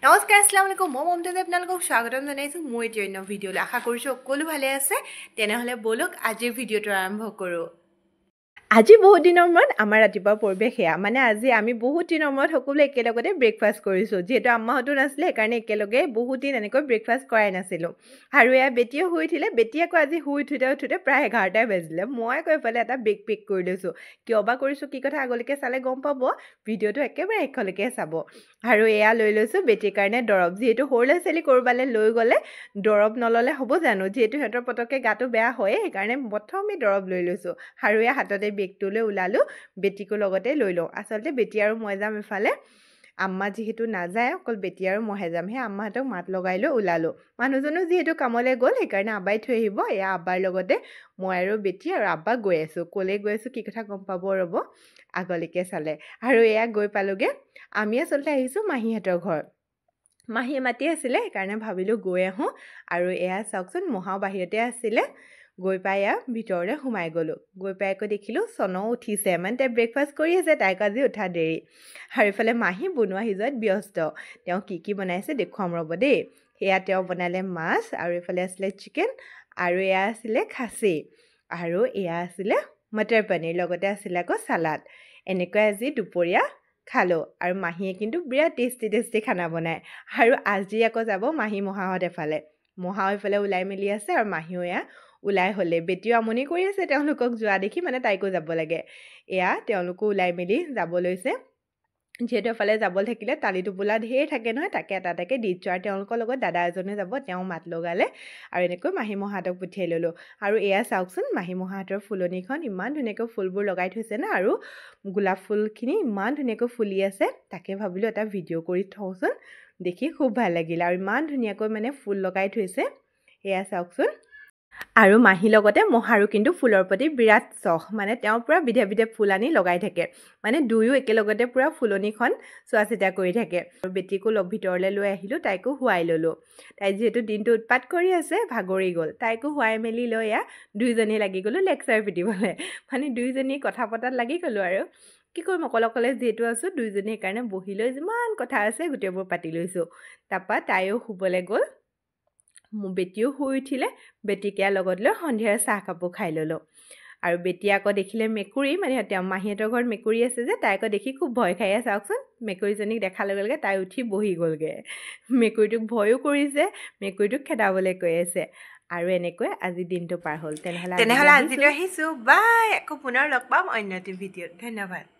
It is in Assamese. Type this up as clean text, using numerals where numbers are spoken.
নমস্কাৰ আসসালামু আলাইকুম মই মমতাজে আপোনালোকক স্বাগতম জনাইছো মোৰ এই অন্য ভিডিঅ'লৈ আশা কৰিছো সকলো ভালে আছে তেনেহলে বলক আজিৰ ভিডিঅ'টো আৰম্ভ কৰো আজি বহুত দিনৰ মূৰত আমাৰ ৰাতিপুৱা পৰিৱেশ হেয়া মানে আজি আমি বহুত দিনৰ মূৰত সকলো একেলগতে ব্ৰেকফাষ্ট কৰিছো যেহেতু আম্মাহতো নাছিলে সেইকাৰণে একেলগে বহুত দিন এনেকৈ ব্ৰেকফাষ্ট কৰাই নাছিলো আৰু এয়া বেটিয়ে শুই উঠিলে বেটি আকৌ আজি শুই উঠোতে প্ৰায় 11টাই বাজিলে মই কৈ পেলাই এটা বেগ পেক কৰি লৈছো কিয় বা কৰিছো কি কথা আগলৈকে চালে গম পাব ভিডিঅ'টো একেবাৰে একলৈকে চাব আৰু এয়া লৈ লৈছো বেটিৰ কাৰণে দৰব যেহেতু সৰুলে চেলি কৰবালে লৈ গলে দৰব নললে হ'ব জানো যেহেতু হেতৰ পটকে গাটো বেয়া হয় সেইকাৰণে প্ৰথমে দৰব লৈ লৈছো আৰু এয়া হাততে বেগটোলৈ ওলালো বেটিকো লগতে লৈ লওঁ আচলতে বেটি আৰু মই যাম এফালে আম্মা যেহেতু নাযায় অকল বেটি আৰু মহে যাম হে আম্মাহঁতক মাত লগাই লৈ ওলালো মানুহজনো যেহেতু কামলৈ গ'ল সেইকাৰণে আব্বাই থৈ আহিব এয়া আব্বাৰ লগতে মই আৰু বেটি আৰু আব্বা গৈ আছো ক'লে গৈ আছো কি কথা গম পাব ৰ'ব আগলৈকে চালে আৰু এয়া গৈ পালোগে আমি আচলতে আহিছো মাহীহঁতৰ ঘৰ মাহীয়ে মাতি আছিলে সেইকাৰণে ভাবিলো গৈ আহোঁ আৰু এয়া চাওকচোন মহাও বাহিৰতে আছিলে গৈ পাই এয়া ভিতৰলৈ সোমাই গ'লো গৈ পাই আকৌ দেখিলোঁ চনও উঠিছে মানে তাই ব্ৰেকফাষ্ট কৰি আছে তাইক আজি উঠা দেৰি আৰু ইফালে মাহী বনোৱা সিজোৱাত ব্যস্ত তেওঁ কি বনাইছে দেখুৱাম ৰ'ব দেই সেয়া তেওঁ বনালে মাছ আৰু ইফালে আছিলে চিকেন আৰু এয়া আছিলে খাচী আৰু এয়া আছিলে মটৰ পনীৰ লগতে আছিলে আকৌ চালাড এনেকৈ আজি দুপৰীয়া খালো আৰু মাহীয়ে কিন্তু বিৰাট টেষ্টি খানা বনায় আৰু আজি আকৌ যাব মাহী মহাহঁত এফালে মহাও এফালে ওলাই মেলি আছে আৰু মাহীও এয়া ওলাই হ'লে বেটিও আমনি কৰি আছে তেওঁলোকক যোৱা দেখি মানে তাইকো যাব লাগে এয়া তেওঁলোকো ওলাই মেলি যাব লৈছে যিহেতু এফালে যাবলৈ থাকিলে তালি টোপোলা ঢেৰ থাকে নহয় তাকে এটাকে দি দিছোঁ আৰু তেওঁলোকৰ লগত দাদা এজনে যাব তেওঁ মাত লগালে আৰু এনেকৈ মাহী মহাহঁতক পঠিয়াই ল'লোঁ আৰু এয়া চাওকচোন মাহী মহাহঁতৰ ফুলনিখন ইমান ধুনীয়াকৈ ফুলবোৰ লগাই থৈছে না আৰু গোলাপ ফুলখিনি ইমান ধুনীয়াকৈ ফুলি আছে তাকে ভাবিলোঁ এটা ভিডিঅ' কৰি থওঁচোন দেখি খুব ভাল লাগিল আৰু ইমান ধুনীয়াকৈ মানে ফুল লগাই থৈছে এয়া চাওকচোন আৰু মাহী লগতে মহাৰো কিন্তু ফুলৰ প্ৰতি বিৰাট চখ মানে তেওঁ পুৰা বিধে ফুল আনি লগাই থাকে মানে দুয়ো একেলগতে পুৰা ফুলনিখন চোৱা চিতা কৰি থাকে আৰু বেটিকো ভিতৰলৈ লৈ আহিলোঁ তাইকো শুৱাই ল'লোঁ তাই যিহেতু দিনটো উৎপাত কৰি আছে ভাগৰি গ'ল তাইকো শুৱাই মেলি লৈ দুইজনী লাগি গ'লোঁ লেকচাৰ পিটিবলৈ মানে দুইজনী কথা পতাত লাগি গ'লোঁ আৰু কি কৰিম অকলে যিহেতু আছোঁ দুইজনী সেইকাৰণে বহি লৈ যিমান কথা আছে গোটেইবোৰ পাতি লৈছোঁ তাৰপৰা তাইও শুবলৈ গ'ল মোৰ বেটিও শুই উঠিলে বেটিকে লগত লৈ সন্ধিয়াৰ চাহ কাপোৰ খাই ল'লোঁ আৰু বেটি আকৌ দেখিলে মেকুৰী মানে তেওঁ মাহীহঁতৰ ঘৰত মেকুৰী আছে যে তাই আকৌ দেখি খুব ভয় খাই চাওকচোন মেকুৰীজনীক দেখাৰ লগে লগে তাই উঠি বহি গ'লগৈ মেকুৰীটোক ভয়ো কৰিছে মেকুৰীটোক খেদাবলৈ কৈ আছে আৰু এনেকৈ আজি দিনটো পাৰ হ'ল তেনেহ'লে আজিলৈ আহিছোঁ বাই আকৌ পুনৰ লগ পাম অন্য এটি ভিডিঅ'ত ধন্যবাদ